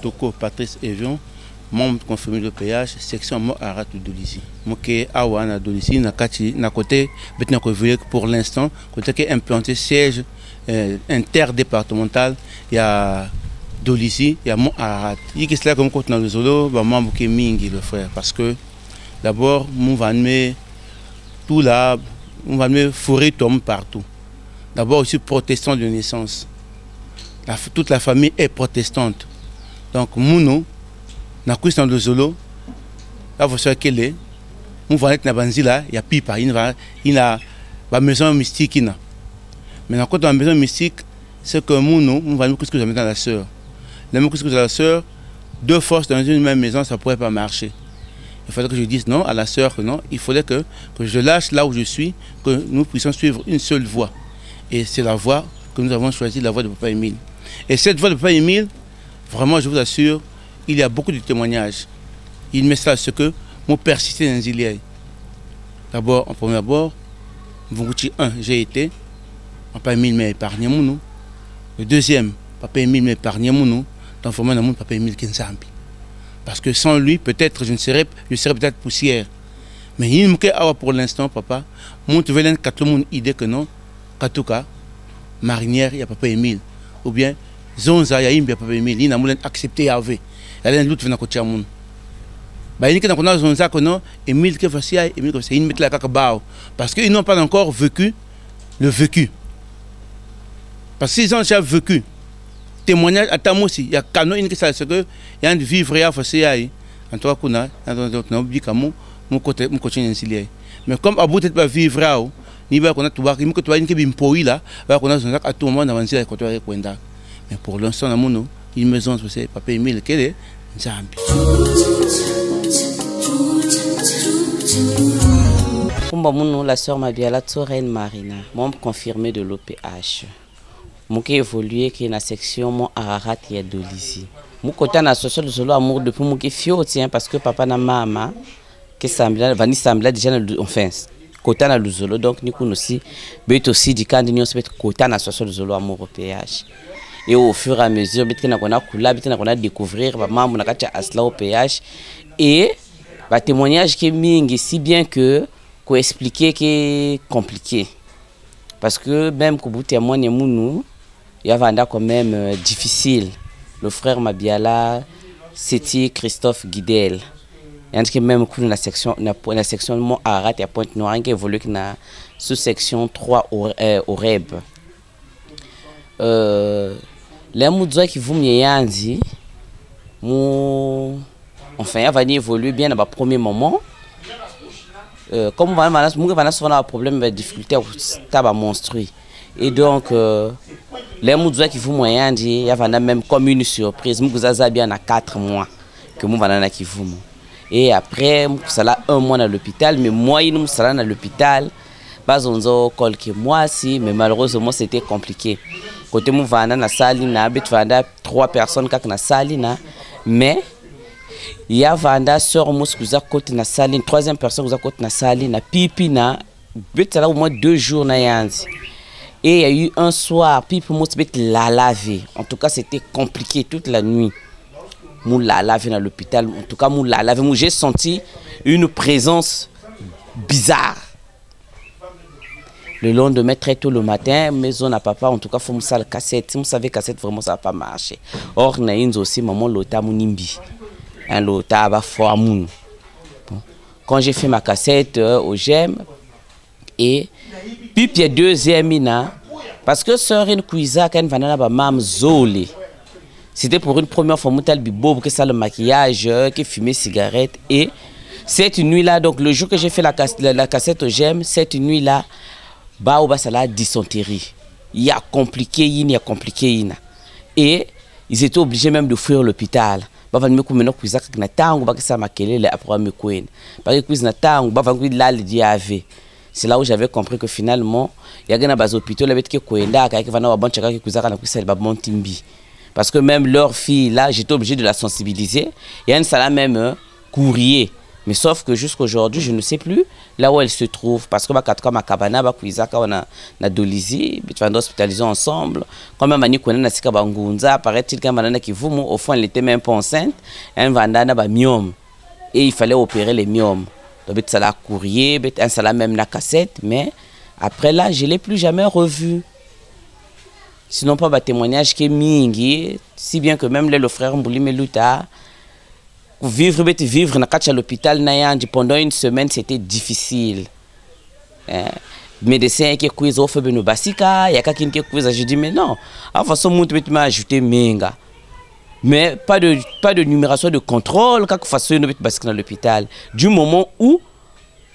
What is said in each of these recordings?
Kitoko Patrice Evion, membre confirmé de péage, section Mo Arat Dolisi. Moké Awana Dolisi, na côté, pour l'instant, côté qui est implanté siège interdépartemental, il y a Dolisi, il y a Mo Arat. Il y a comme côté dans le Zolo, membre qui est Mingi le frère, parce que d'abord, nous allons tout là, on va me fourrer tombe partout. D'abord, je suis protestant de naissance. Toute la famille est protestante. Donc, nous, na dans le Zolo, là, vous savez qu'elle est. Nous allons être dans Banzila, il y a pipa, il y a la maison mystique. Mais quand dans la maison mystique, c'est que nous allons que dans la sœur. La même que la sœur, deux forces dans une même maison, ça ne pourrait pas marcher. Il fallait que je dise non à la sœur, que non. Il fallait que je lâche là où je suis, que nous puissions suivre une seule voie. Et c'est la voie que nous avons choisie, la voie de Papa Émile. Et cette voie de Papa Émile, vraiment, je vous assure, il y a beaucoup de témoignages. Il met ça à ce que moi persisté dans les d'abord, en premier abord, j'ai été, Papa Émile m'a épargné mon. Le deuxième, Papa Émile m'a épargné mon. Dans le monde, Papa Émile Kinsambi. Parce que sans lui, peut-être, je serais peut-être poussière. Mais il me dit, pour l'instant, papa, mon tu veux l'un idée que non, Katuka, marinière, il y a Papa Émile. Ou bien, Zonza, il y a Papa Émile, il n'a pas accepté à il y a un doute venant côté moun. Bah il y a qu'on Zonza que non, Émile que facile, Émile que c'est une mettre la cacabao. Parce qu'ils n'ont pas encore vécu le vécu. Parce qu'ils ont déjà vécu. Témoignage à Tam aussi, il y a canon qui ça c'est que il y a un vivre à facile. En toi qu'on a dans bicamo mon côté insilié. Mais comme à bout de pas vivre à ni va qu'on a tout voir que toi une qui bimpoï là, va qu'on a Zonza à tout moment avancer côté Kwenda. Mais pour l'instant na mono, il me zone c'est Papa Émile quel est Zambi. Kumba la sœur Mabiala Torren Marina, membre confirmé de l'OPH. Je suis évolué qui est dans la section mon Ararat et Dolisi. Je suis côté l'association de Zolo Amour depuis que je suis fier parce que papa et maman qui semblent déjà enfin côté dans le Zolo donc nous aussi mais aussi du camp de nous côté l'association de Zolo Amour au PH. Et au fur et à mesure on a découvrir maman on a kacha asla au PH et le témoignage qui est mingi si bien que qu'on expliquer qui est compliqué parce que même que vous témoignez nous il y avait quand même difficile. Le frère Mabiala, c'était Christophe Guidel. Il y a même la section de Mont Arat et à Pointe-Noire qui évolue dans la sous-section 3 au REB. Les moudouas qui vous m'ont dit, enfin, il va évoluer bien dans le premier moment. Comme on va avoir un problème de difficulté, tabac monstrueux. Et donc, les moudouas qui vous m'ont dit, il y avait même comme une surprise. Nous avons bien 4 mois que nous avons qui vous. Et après, nous sommes 1 mois dans l'hôpital, mais moi, nous sommes dans l'hôpital. Pas on quelques mois si, mais malheureusement, c'était compliqué. Côté nous avons dans la salle, nous avons 3 personnes dans la salle, mais il y a une sœur qui a côté dans la salle, une 3e personne qui a côté dans la salle, na pipi na, au moins 2 jours et il y a eu un soir, pipi m'a la laver. En tout cas, c'était compliqué toute la nuit. Mou la laver dans l'hôpital. En tout cas, mou la laver. J'ai senti une présence bizarre. Le lendemain, très tôt le matin, maison à papa, en tout cas, il faut me faire la cassette. Si vous savez cassette, vraiment, ça n'a pas marché. Or, il y a aussi maman lota mounimbi. Un lota à fort moun. Quand j'ai fait ma cassette au GEM, et puis il y a 2e parce que sœur une cuisa quand va na ba mam zolé. C'était pour une première fois montal bibo que ça le maquillage qui fumait cigarette et cette nuit là donc le jour que j'ai fait la cassette au GEM cette nuit là ba ou ba ça la dysenterie. Il y a compliqué et ils étaient obligés même de fuir l'hôpital. Ba va me kumena cuisa ka na tango ba que ça makelele après me kwena. Parce que cuisa na tango ba va ku la le diave. C'est là où j'avais compris que finalement, il y a des hôpitaux qui parce que même leur fille, là, j'étais obligé de la sensibiliser. Il y a une salle même courrier Mais sauf que jusqu'à aujourd'hui, je ne sais plus là où elle se trouve. Parce que ma cabana, on a Dolisie, on a hospitalisé ensemble. Quand même, on a Sika Bangunza, paraît-il qu'au fond, elle n'était même pas enceinte. Elle a myome. Et il fallait opérer les myomes. Donc, ça l'a courrier, ça l'a même la cassette. Mais après là, je ne l'ai plus jamais revu. Sinon, pas de témoignage qui est mingi. Si bien que même le frère Mbouli Meluta, vivre à l'hôpital pendant une semaine, c'était difficile. Médecin qui quiz au feu basika, il y a quelqu'un qui quiz, je dis mais non, en façon mon tu m'as ajouté menga. Mais pas de numération de contrôle quand façon une basika dans l'hôpital. Du moment où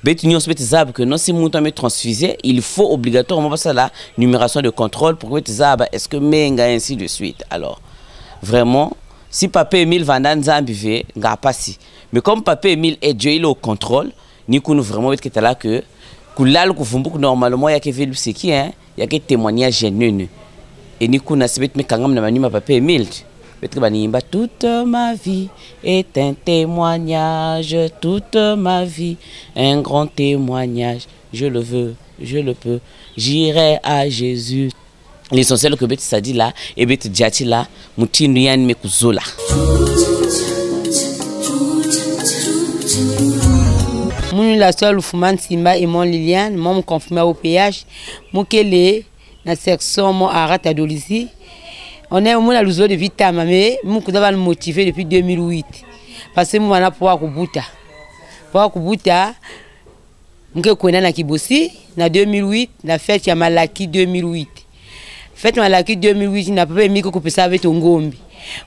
que non si mon temps transfusé, il faut obligatoirement passer la numération de contrôle pour que est-ce que menga ainsi de suite. Alors vraiment si Papa Emile Vandan Zambivé, n'a pas si. Mais comme Papa Emile est Dieu, il est au contrôle, nous avons vraiment été là que normalement, il y a que vélu ce qui est, il y a que témoignage genuine. Et nous avons fait mais quand même Papa Emile. Toute ma vie est un témoignage, toute ma vie, un grand témoignage. Je le veux, je le peux, j'irai à Jésus. L'essentiel que ça dit là, et bet diati là, mutinu yani mekuzola. Mon la seule Fouman Simba et mon Liliane, mon confirmé au péage, mon kele na section mon arrête à Dolisie. On est au moins à l'usure de vita mais mon coup d'avoir motivé depuis 2008. Parce que moi na pouvoir kubuta. Pouvoir kubuta, mon kona na Kibosi na 2008, la fête ya Malaki 2008. Fête Malaki 2008 n'a pas permis que ça avec ngombi.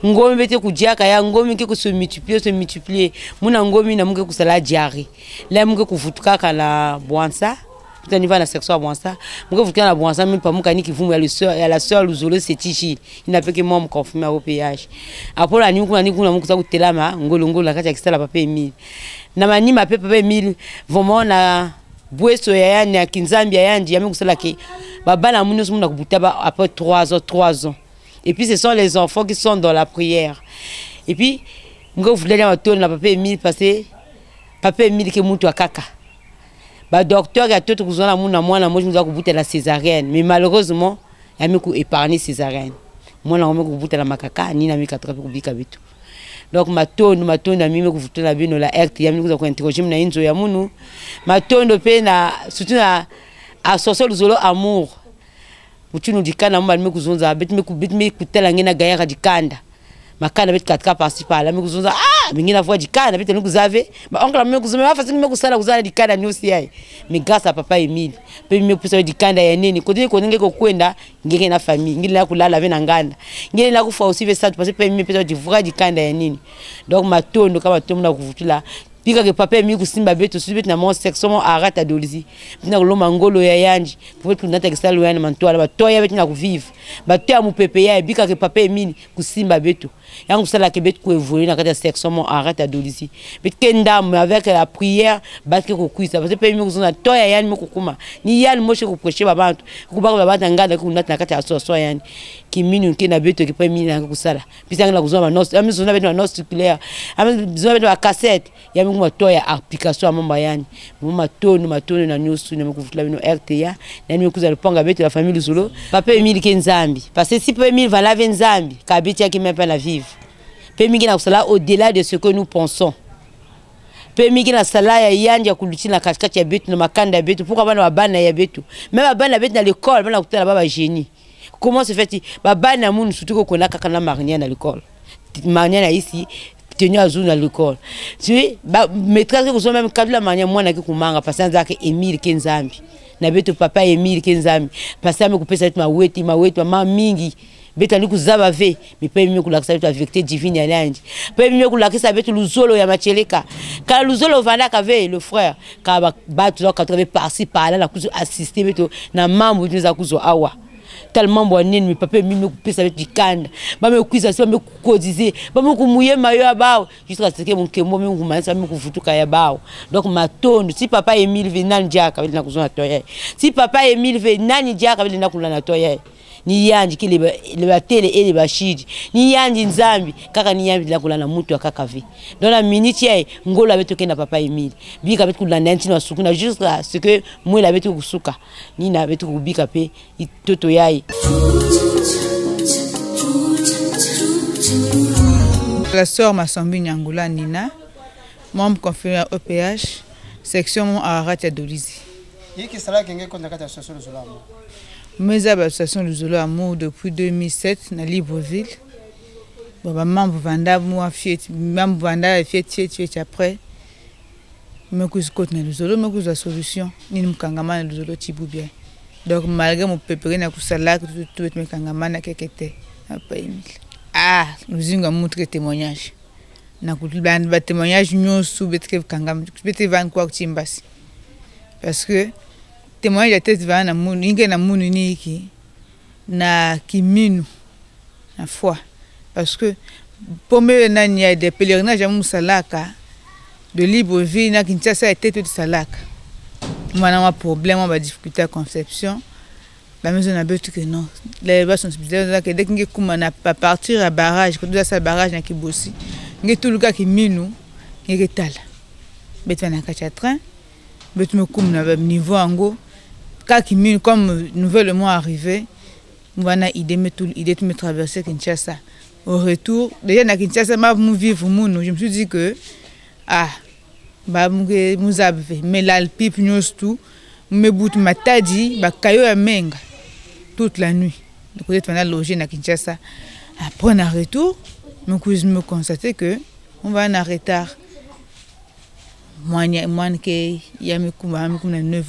Ngombi était kudiaka ya ngombi que se multiplier. Mon ngombi na mungu kusala diari. Là mungu kufutuka kana Bwansa. Peut-être niveau na section Bwansa. Mungu kufutuka na Bwansa même pas mungu ni kivumu ya la sœur Luzolo Setichi. Il n'a pas que moi me confirmer au péage. Après la nuit kuna mungu sa kutelama ngolongo la kati ya kisala papa Emile. Na mani ma papa Emile vraiment na Bweso ya yani ya Kinzambia yandi ya kusala ke baba na muno sumuna kubuta après 3 ans. Et puis ce sont les enfants qui sont dans la prière. Et puis ngo voulait la tourner na papa Emile passer papa Emile ke mutu akaka. Ba docteur ya toto kuzona muna mwana moji muza kubuta la césarienne mais malheureusement ya miku épargner césarienne. Mwana ngome kubuta la makaka ni na mika trape kubika bitu. Donc matondo na mimi kuvutana bino la RT ya mimi kuza interroger na inzo ya munu matondo pe na surtout na associé Luzolo amour mutunu dikana mba mimi kuzonza bit kutela ngena gaya dikanda makana bit katika participa la mimi kuzonza mingina voix dikanda bit nukuzave ba oncle mimi kuzoma afasi mimi kuzala dikanda ni aussi ai mais grâce à papa Emile pe mimi kusa dikanda ya nini ko ninge ko kwenda ngeke na famille ngila kulala ve na nganda ngile la kufa aussi ve ça parce que pe mimi pe voix dikanda ya nini donc matondo kama tomna kuvutula pika que papa Emile kusimba beto subi na mon section mon arrête à Dolisie na loma ngolo ya yanji pour que nata kisalo yana mantoala ba toya beto na kuvivre ba toya mu pepe ya bika que papa Emile kusimba beto yangu sala ke beto ko évoluer na kata section mon arrête à Dolisie beto kendam avec la prière ba ke ko kuisa parce que papa Emile kuzona toya yani mo kukuma ni yani mo che ko prêcher babantu ko ba babanta ngada ko nata na kata aso yani kiminu ke na beto ke papa Emile na kusala pisanga na kuzona nos ami zona beto na nos circulaire ami zona beto na cassette ya matoya application mamba yani matono na nyusu na mukufutla bino RTA na ni kuza lupanga beto la famille Luzolo papa Emile Kenzambi parce que si papa Emile va laver Nzambi kabiti yaki même pas la vivre pe mingi na kusala au-delà de ce que nous pensons pe mingi na sala ya yandi ya kulutina katikati ya beto na makanda ya beto pourquoi bana bana ya beto même bana beto na l'école bana kutala baba génie comment se fait-il bana munu surtout ko na kaka na marinière na l'école marinière ici tenu à jour à l'école. Tu vois, maîtresse que même quand la manière moi n'a que kumanga parce que Emile Kenzambi. Na beto papa Emile Kenzambi. Parce que me couper ça ma weti ma mingi. Beta ni kuzaba ve, mais pas mieux que la sa vérité divine ya l'ange. Pas mieux que la sa beto Luzolo ya macheleka. Quand Luzolo vanda kave le frère, quand ba tu dois quand par-ci par-là la kuzo assister beto na mambo nous akuzo awa. Tellement bon mais papa me couper ça avec du canne ba me kuisa ça me kodiser ba me kumouyer mayo ya bao jusqu'à ce que mon kemo me kumanisa me kufutuka ya bao donc matondo si papa Emile venani diaka vile na kuzona toya si papa Emile venani diaka vile na kulana toya ni yandi ki le batele et le bashidi ni yandi nzambi kaka ni yandi la kulana mutu kaka ve dans la minute ye ngola beto kenda papa Emile bika beto kulana ntino asukuna jusqu'à ce que moi la beto kusuka ni na beto kubika pe toto yayi. La sœur Massambi Nyangoula Nina, membre conféré à OPH, section Ararat ya Dolizi. Qui sera quelqu'un qui a été associé au Zolo Amour? Mes associations du Zolo Amour depuis 2007 dans Libreville. Maman Vanda, moi, Maman Vanda, fiet après. Je suis contre le Zolo, je suis la solution. Je suis Kangama le Zolo Tiboubien. Donc, malgré mon pépéré, je suis là, tout le Kangama n'a qu'à ah, nous avons montré témoignage. Nous avons témoignage nous sous Betrev Kangam, Betrevan quoi Timbasi. Parce que témoignage de tête va na mouni qui na kiminu na foi. Parce que pour me nanya des pèlerinages à Moussalaka de Libreville na Kinshasa était tout Salaka. Moi na problème, on va difficulté à conception. La maison a besoin que non. Les bases sont spéciales que dès que nous na pas partir à barrage, que nous à barrage na Kibossi, ngi tout le cas qui minu, ngi tala. Betu na kacha train, betu me kum na niveau ango, ka qui minu comme nouvellement arrivé, on va na idée me traverser Kinshasa. Au retour, déjà na Kinshasa m'a vivre munu, je me suis dit que ah ba nous avait mais l'alpipe nous tout, me bout matadi ba kayo ya menga. Toute la nuit. Donc, on a logé à Kinshasa. Après, on a retour. Mon cousin me constatait que on va en retard. Moi, il y a 9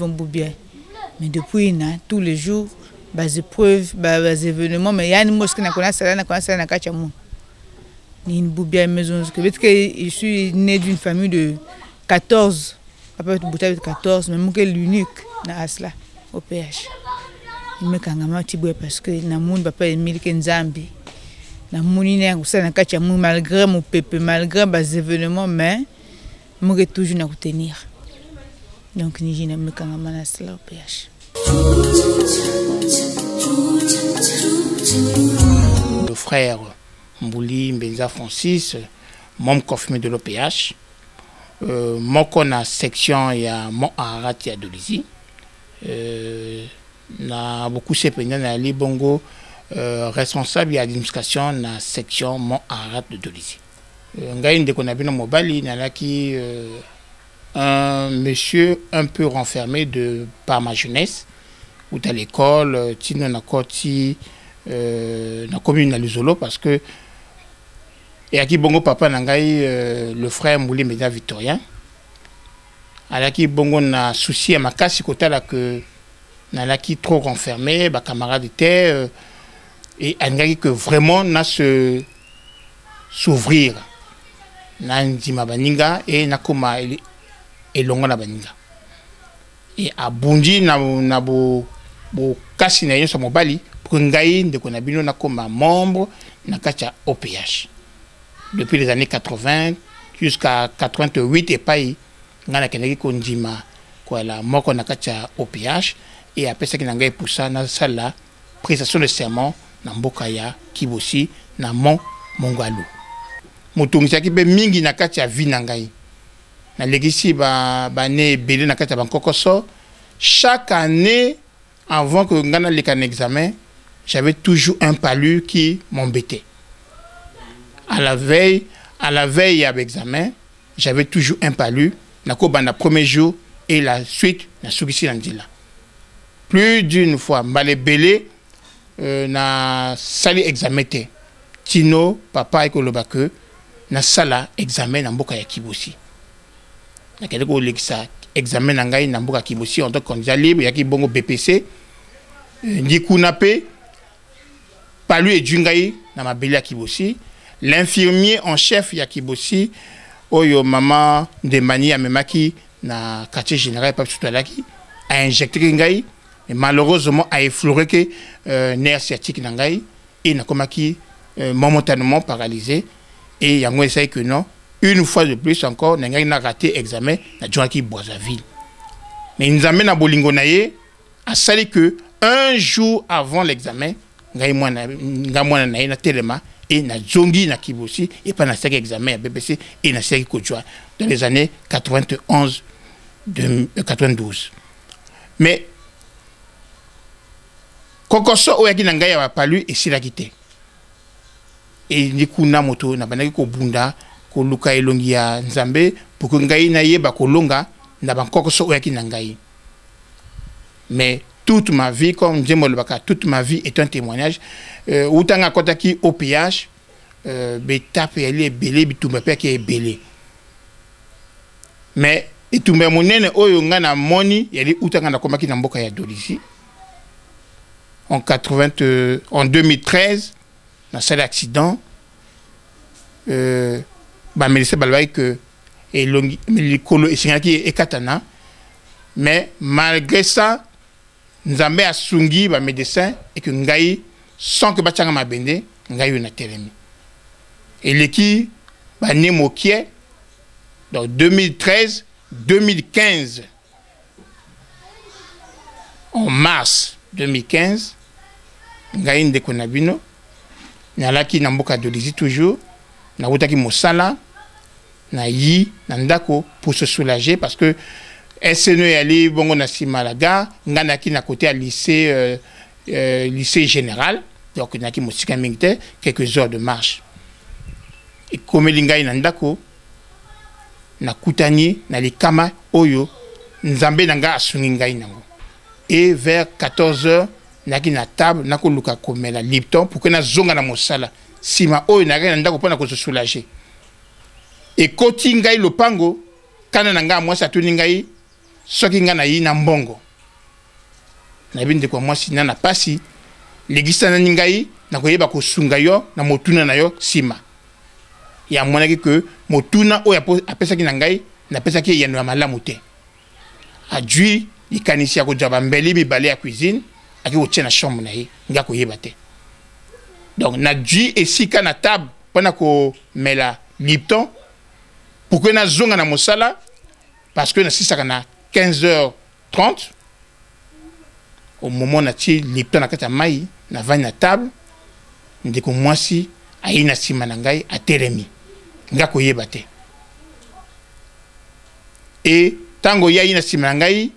ans bien. Mais depuis, tous les jours, des épreuves, des événements, mais il y a une mosquée qui a été une boubia maison. Je suis né d'une famille de 14. Après, je suis 14, mais je suis l'unique dans Asla, au PH. Je me parce que na moun papa Emile Kenzambi na mouni na kusana kacha mou malgré mon pépé malgré les événements mais je toujours na tenir donc ni jina me kangama na cela au PH. Le frère Mbouli Mbenza Francis, membre confirmé de l'OPH, moko na section ya Mont Ararat ya Dolizi. Na beaucoup de pendant na Libongo responsable de l'administration na section Mont Ararat de Dolizi. Ngai ndeko na bino mobali na laki un monsieur un peu renfermé par ma jeunesse ou à l'école tino na koti na commune na Luzolo parce que et aki bongo papa na ngai le frère Mbouli Média Victorien alaki bongo na souci à makasi kotala que nalaki trop renfermé, ma camarade était et angaki que vraiment na se s'ouvrir na ndima baninga et na koma elongo na baninga et abundi na bo kasi na yeso mobali pour ngai ndeko na bino na koma membre na kacha OPH depuis les années 80 jusqu'à 88 et pai ngana keneki ko ndima kwa la moko na kacha OPH. Et après ça, il y a pour ça, dans la prestation de serment, dans Mbokaya, Kibosi, dans Mont Mongalou. Moutoumisa qui est mingi na katia vie nangai. Na legisi ba ne belé na katia bankokoso. Chaque année, avant que ngana le can examen, j'avais toujours un palu qui m'embêtait. À la veille avec examen, j'avais toujours un palu. Na ko bana premier jour et la suite na sugisi landila. Plus d'une fois, malé belé na sali examete. Tino, papa et kolobake na sala examen na mboka ya Kibosi. Na keleko lekisa examen ngai na mboka Kibosi en tant que candidat libre ya ki bongo BPC. Ndi kunape palu et djungai na mabeli ya Kibosi. L'infirmier en chef ya Kibosi oyo mama de mani ya memaki na quartier général pa tutalaki a injecté ngai. Et malheureusement, a effleuré que nerf sciatique n'angai et n'a comme qui momentanément paralysé et y a moins que non. Une fois de plus encore, n'angai n'a raté examen na Joaki Boisaville. Mais il nous amène à Bolingo naye à salir que un jour avant l'examen, ngai mwana na ye na telema et na zongi na Kibosi et pas na saki examen à BBC et na saki Kojwa dans les années 91 92. Mais kokoso oyaki na ngai ya palu esilaki te. Et ni kuna moto na banaki ko bunda ko luka elongi ya Nzambe pour que ngai na yeba ko longa na bankokoso oyaki na ngai. Mais toute ma vie, comme Djembo Lubaka, toute ma vie est un témoignage. Outanga kotaki au péage, betape elle est belé, bitumba pe qui est belé. Mais itumba monene oyo nga na moni, yali outanga na komaki na mboka ya Dolisi. En 2013, dans cet accident, bah melise balbai que et longi likolo esingaki e katana. Mais malgré ça, Nzambe a sungi ba médecin et que ngai sans que bachanga mabende ngai na telemi. Et l'équipe ba né mokie donc 2013 2015 en mars 2015 ngai ndeko na bino nalaki na mboka Dolisi toujours na wutaki mosala na yi na ndako pour se soulager parce que SNE yali bongo na Simalaga ngana ki na côté à lycée lycée général donc naki mosika mingite quelques heures de marche et comme lingai na ndako na kutani na likama oyo Nzambe nanga asungi ngai nango et vers 14h naki na table nako luka komela Lipton pour que na zonga na mosala sima oyo na na ndako pona ko se soulager et koti ngai lopango kana nanga mwasa tuni ngai soki nga na yi na mbongo na binde kwa mwasi na pasi legisa na ngai na koyeba ko sunga yo na motuna na yo sima ya monaki que motuna oya apesa ki na ngai na pesa ki yano ya malamu te adui ikanisi ya ko jaba mbeli mibale ya cuisine aki ko na chambre na ye nga koyeba te donc na dui esika na table pona ko mela Lipton pour que na zonga na mosala parce que na sisaka na 15h30 au moment na ti Lipton na kata mai na vani na table ndeko mwasi aina sima na ngai a telemi nga koyeba te et tango ya ina sima na ngai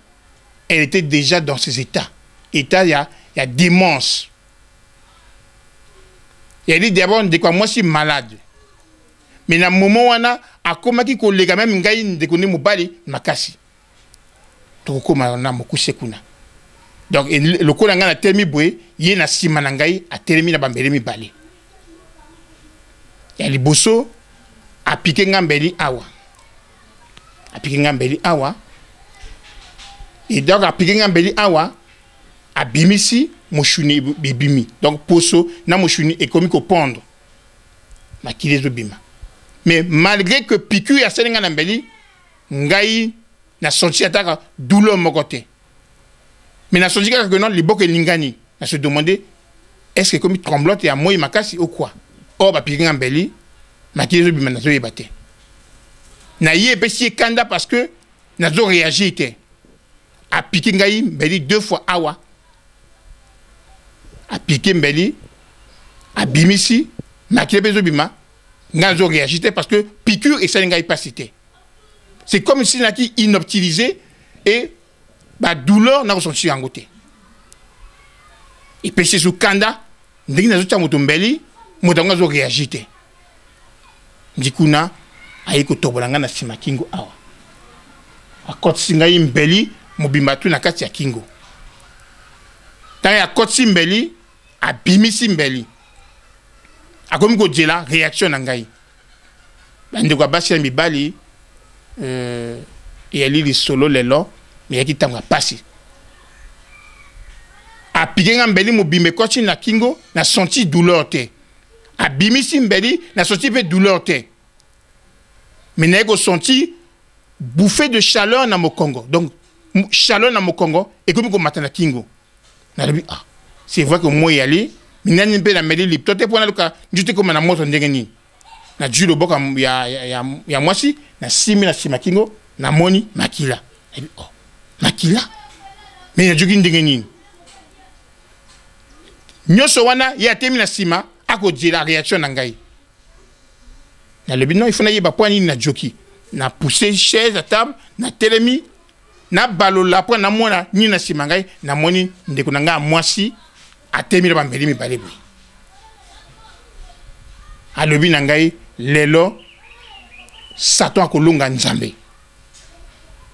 elle était déjà dans ses états ya démence elle dit d'abord ndeko mwasi malade mais na moment wana akomaki ko lega même ngai ndeko ne mobali makasi tokoma na mokuse kuna donc le ko nga na telemi boye ye na sima na ngai a telemi na bambeli mibale ya liboso apike ngambeli awa et donc apike ngambeli awa abimisi moshuni bibimi donc poso na moshuni ekomi ko pondre makilezo bima mais malgré que piqûre ya selinga na mbeli ngai na senti ataka douleur mokote mais na senti que non liboko lingani na se demander est-ce que comme tremblote ya moi makasi ou quoi oh ba piquer ngambeli makilezo bima na zo yebate na yé pesi kanda parce que na zo réagir té a piquer ngai mbeli 2 fois awa a piquer mbeli a bimisi makilezo bima nga zo réagir parce que piqûre et ça ngai pas cité. C'est comme si n'a qui inoptilisé et ba douleur n'a ressenti en côté. Et péché sous kanda, ndiki na zuta motombeli, motanga zo réagité. Ndikuna ayiko tobolanga na sima kingo awa. Akotsi ngai mbeli mobimatu na kati ya kingo. Tanga akotsi mbeli abimisi mbeli. Akomi ko djela réaction na ngai. Ndeko basi ya mibali et elle lit solo lelo mais yaki tanga pasi a piqué mbeli mobimbe kochi na kingo na senti douleur te a bimisi mbeli na senti pe douleur te mais na ko senti bouffée de chaleur na mokongo donc chaleur na mokongo et comme ko matana kingo na lebi ah c'est vrai que moi yali minani mpe na meli Lipton te pona luka njute ko na moto ndengeni na julo boka ya mwasi na simi na sima kingo na moni makila oh makila mais na jogi ndenge nini Nyoso wana ya temi na sima ako di la réaction na ngai. Na le non il faut na yeba poani na joki. Na pousser chaise à table, na telemi, na balola po na mona ni na sima ngai, na moni ndeko na nga mwasi a temi na bambeli mi balebi. Alobi na ngai lelo Satan akolonga nzambe.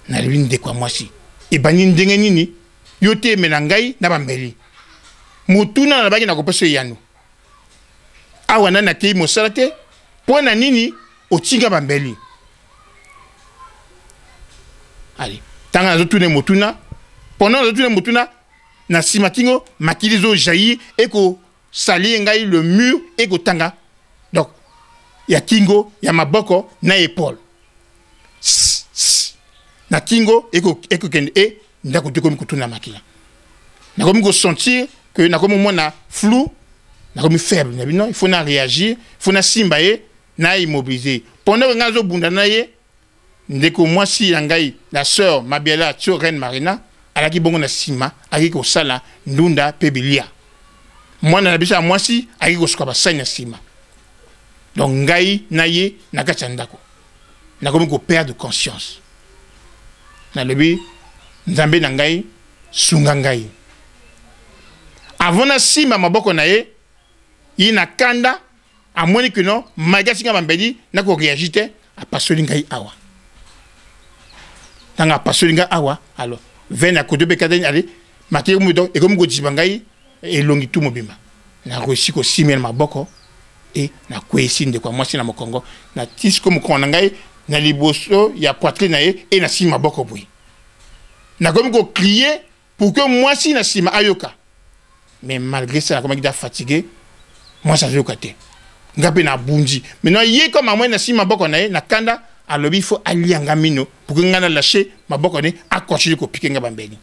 Na lebi ndeko mwasi. E bani ndenge nini yote mena ngai na bambeli. Mutuna na baki na kopesa yanu. Awa na kei mosala te po na nini otinga bambeli. Allez, tanga na zotune mutuna, pendant na zotune mutuna na simatingo makilizo jailli eko sali ngai le mur eko tanga. Donc ya kingo ya maboko na épaule. Na kingo eko kende e ndako te komi kutuna makila. Na komi ko sentir que na komi mona flou, na komi faible. Non, il faut na réagir, il faut na simbaye, na immobiliser. Pendant que ngazo bunda na ye, ndeko mwasi yangai la sœur Mabiela Tioren Marina, alaki bongo na sima, aki ko sala ndunda pebilia. Mwana na bisa mwasi aki ko skaba sanya sima. Donc ngai na ye na kachandako. Na komi ko perdre conscience. Na lebi nzambe na ngai sunga ngai. Avant na sima maboko na ye, ina kanda amoni que non, magasi nga bambeli na ko réagite a pasoli ngai awa. Tanga pasoli ngai awa, alors vena ko de bekadeni ali, makiri mu donc e comme go jibangai e longi tu mobima. Na réussi ko simel maboko et na kwesi ndeko mwasi na mokongo na tisko mokona ngai na liboso ya poitrine na ye et na sima maboko bui. Na comme ko crier pour que mwasi na sima ayoka. Mais malgré ça, comme il est fatigué, moi ça fait côté. Ngapé na bundi. Maintenant, yé comme à moi na si ma boko na kanda, alors il faut aller en gamino pour que ngana lâcher ma boko à continuer ko piquer ngabambeni.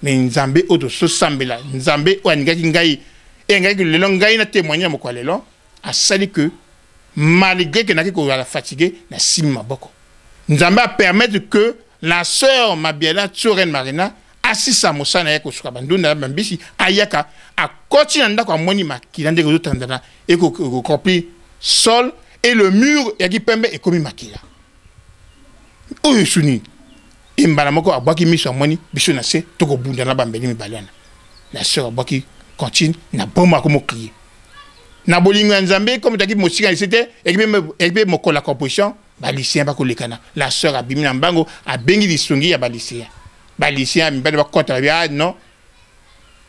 Mais nzambe oto so sambela, nzambe o ngaki ngai et ngaki le long ngai na témoigner mo kwale lo, a sali que malgré que na ko la fatigué na si ma boko. Nzambe a permettre que la sœur Mabiela Tioren Marina asisa mosana yako suka bandunda mbisi ayaka a continue ndako amoni makila ndeko zotandana et ko copie sol et le mur yaki pembe et komi makila oyo suni imbala moko abaki miso amoni biso na se toko bunda na bambeli mi balana la sœur abaki continue na bomba ko moklier na bolingo nzambe comme taki mosika c'était ekbe mokola composition ba lycéen ba ko lekana la sœur abimi na mbango abengi lisongi ya ba lycéen. Ba lycéen mbele ba kota bia non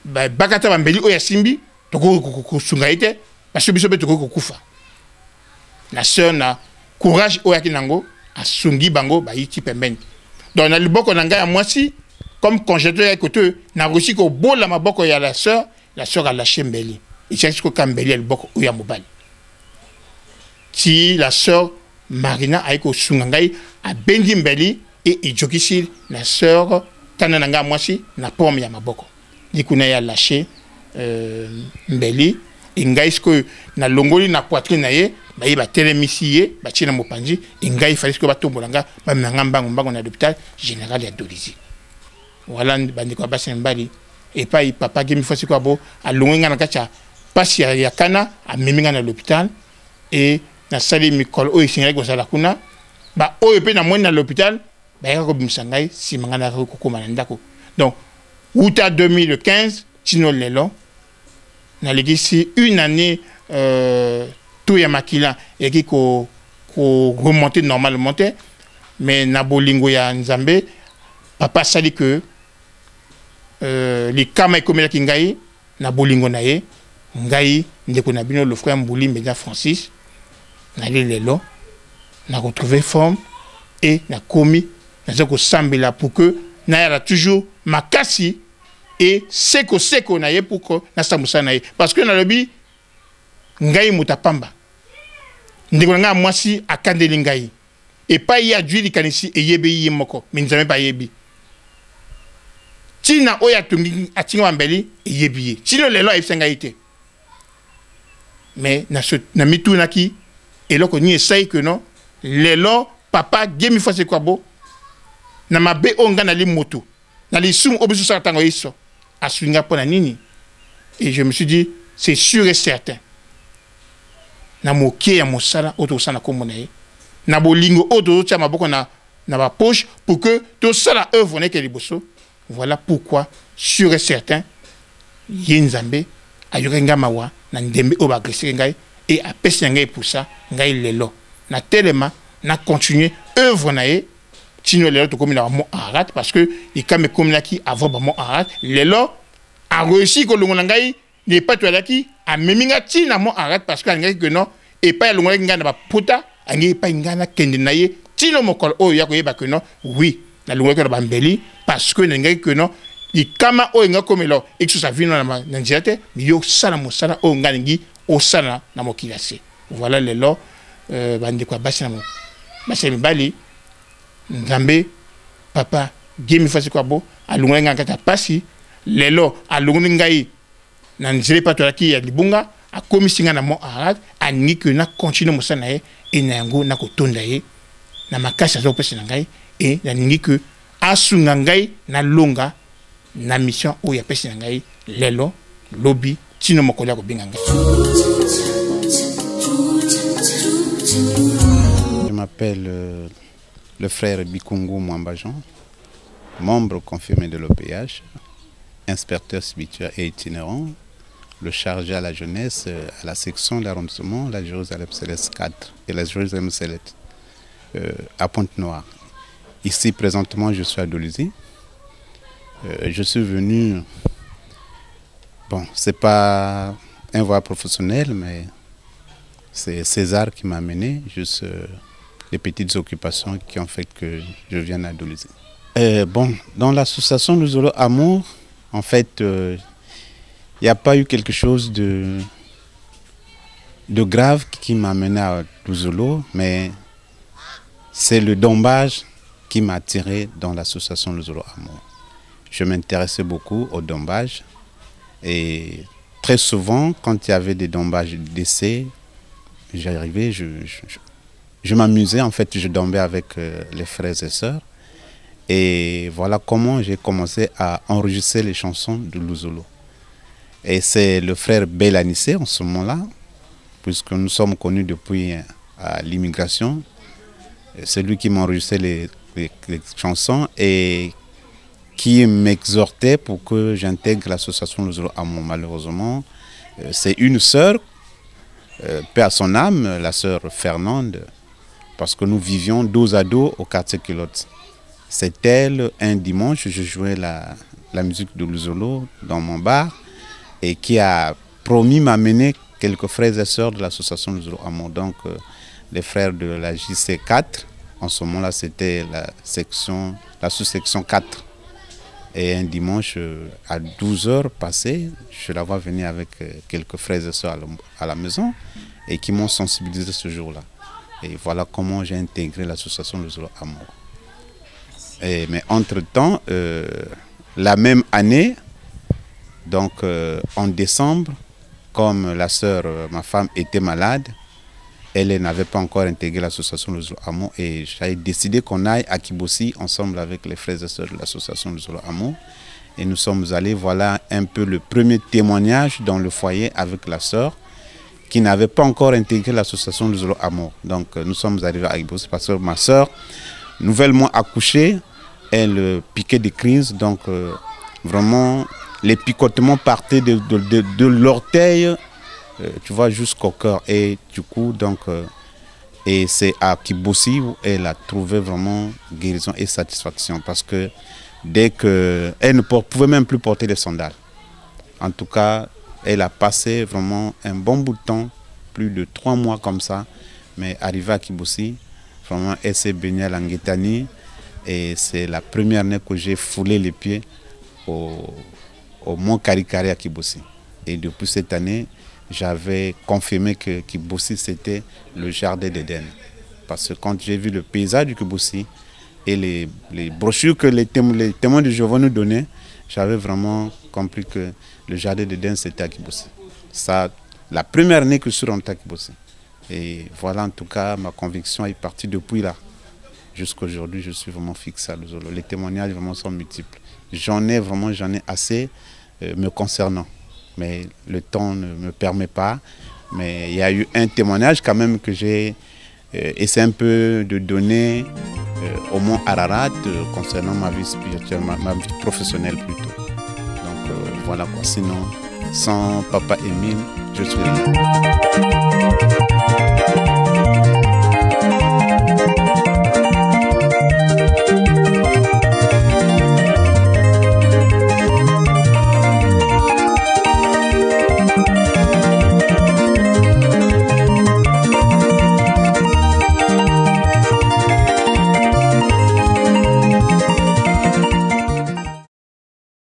ba bakata ba mbeli oya simbi toko sunga ite ba sobiso be toko kufa. La sœur na courage oya kinango a sungi bango ba yiti pembeni. Donc na liboko na ngai ya mwasi comme congélateur ya côté na rosi ko bola maboko ya la sœur a lâché mbeli. Il cherche ko kambeli ya liboko oya mobali. Si la sœur Marina a ko sunga ngai a bendi mbeli et ijokisi la sœur tana nanga mwasi na pomme ya maboko likuna ya lâché mbeli ingai sko na longoli na poitrine na ye ba yeba telemisi ye ba tina mopanzi ingai fallait ko batombolanga ba manga mbango na l'hôpital général ya Dolizi. Voilà bandi ko basi mbali et pas papa qui me fait quoi bo a longa na kacha pasi ya kana a miminga na l'hôpital et na sali mikol o isinga ko sala kuna ba o pe na mona na l'hôpital. Si donc, août 2015, Tino Lelo, na légisi une année tout ya makila et qui ko remonter normalement mais na bolingo ya nzambe papa sali que les kama ekomela kingai na bolingo na ye ngai ndeko na bino le frère Mbouli Mbenya Francis na lelo na retrouver forme et na komi na sambela pour que na ya toujours makasi et seko na ye pour que na samusa na ye parce que na lobi ngai mutapamba ndeko nga mwasi akandeli ngai et pas ya djuli kanisi e yebe yimoko minzame ba yebi tina oya tungi atinga mbeli e yebi tino lelo esenga ite mais na mituna ki eloko ni essaye que non lelo papa gemi fa c'est quoi beau na mabe onga na li moto na li sum obisu sa tango iso asunga pona nini et je me suis dit c'est sûr et certain. Na moké ya mosala auto sana komona ye. Na bolingo auto tia maboko na ba poche pour que tout ça la œuvre n'est que liboso. Voilà pourquoi sûr et certain Yenzambe ayorenga mawa na ndembe oba agressé ngai et a pesi ngai pour ça ngai lelo. Na tellement na continuer œuvre na ye tino lelo to comme na mo arat parce que il kame comme là qui avant ba mo arat lelo a réussi ko longo ngai n'est pas toi là qui a meminga tina mo arat parce que ngai que non et pas longo ngai na ba puta ngai pas ngana kende na ye tino mokol o ya ko yeba que non oui na longo ko ba mbeli parce que ngai que non il kama o nga comme là et que ça vient na njiate yo sala mo sala o ngangi o sala na mokilase voilà lelo bande kwa basi na mo basi mibali Nzambe papa gimi fasi kwa bo alunga nga kata pasi lelo alunga ngai na nzele pato ki ya libunga a komisinga na mo arat ani que na continue mo sana e na yango na kotonda ye na makasa zo pesi na ngai e na ningi que asunga ngai na longa na mission o ya pesi na ngai lelo lobby tino mokola ko binga ngai. Je m'appelle le frère Bikungu Mwambajan, membre confirmé de l'OPH, inspecteur spirituel et itinérant, le chargé à la jeunesse à la section d'arrondissement, la Jérusalem Céleste 4 et la Jérusalem Céleste à Pointe-Noire. Ici, présentement, je suis à Dolisie. Je suis venu, bon, c'est pas un voyage professionnel, mais c'est César qui m'a amené, juste les petites occupations qui ont fait que je vienne à Dolisie. Bon, dans l'association Luzolo Amour, en fait, il n'y a pas eu quelque chose de grave qui m'a amené à Luzolo, mais c'est le dombage qui m'a attiré dans l'association Luzolo Amour. Je m'intéressais beaucoup au dombage et très souvent, quand il y avait des dombages de décès, j'arrivais, je m'amusais, en fait, je dormais avec les frères et sœurs. Et voilà comment j'ai commencé à enregistrer les chansons de Luzolo. Et c'est le frère Belanissé en ce moment-là, puisque nous sommes connus depuis l'immigration. C'est lui qui m'a enregistré les chansons et qui m'exhortait pour que j'intègre l'association Luzolo Amour. Malheureusement, c'est une sœur, paix à son âme, la sœur Fernande, parce que nous vivions dos à dos au quartier Culotte. C'est elle, un dimanche, je jouais la musique de Luzolo dans mon bar et qui a promis m'amener quelques frères et sœurs de l'association Luzolo Amour. Donc, les frères de la JC4, en ce moment-là, c'était la sous-section 4. Et un dimanche, à 12h passées, je la vois venir avec quelques frères et sœurs à la maison et qui m'ont sensibilisé ce jour-là. Et voilà comment j'ai intégré l'association Luzolo Amour. Mais entre-temps, la même année, donc en décembre, comme la sœur, ma femme, était malade, elle n'avait pas encore intégré l'association Luzolo Amour et j'avais décidé qu'on aille à Kibossi ensemble avec les frères et sœurs de l'association Luzolo Amour. Et nous sommes allés, voilà un peu le premier témoignage dans le foyer avec la sœur qui n'avait pas encore intégré l'association Luzolo Amour. Donc nous sommes arrivés à Kibossi parce que ma sœur, nouvellement accouchée, elle piquait des crises, donc vraiment les picotements partaient de l'orteil, tu vois, jusqu'au cœur. Et du coup, donc, et c'est à Kibossi où elle a trouvé vraiment guérison et satisfaction parce que dès qu'elle ne pouvait même plus porter les sandales. En tout cas, elle a passé vraiment un bon bout de temps, plus de 3 mois comme ça, mais arrivée à Kibossi, vraiment, elle s'est baignée à l'Anguetani et c'est la première année que j'ai foulé les pieds au Mont Karikari à Kibossi. Et depuis cette année, j'avais confirmé que Kibossi c'était le jardin d'Éden. Parce que quand j'ai vu le paysage du Kibossi et les brochures que les témoins de Jéhovah nous donnaient, j'avais vraiment compris que le jardin d'Éden c'était à Kibossi. Ça, la première année que je suis rentré à Kibossi. Et voilà en tout cas ma conviction est partie depuis là. Jusqu'à aujourd'hui, je suis vraiment fixé à Luzolo. Les témoignages vraiment sont multiples. J'en ai assez me concernant. mais le temps ne me permet pas. Mais il y a eu un témoignage quand même que j'ai essayé un peu de donner au mont Ararat concernant ma vie spirituelle, ma vie professionnelle plutôt. Donc voilà quoi, sinon sans Papa Émile, je suis là.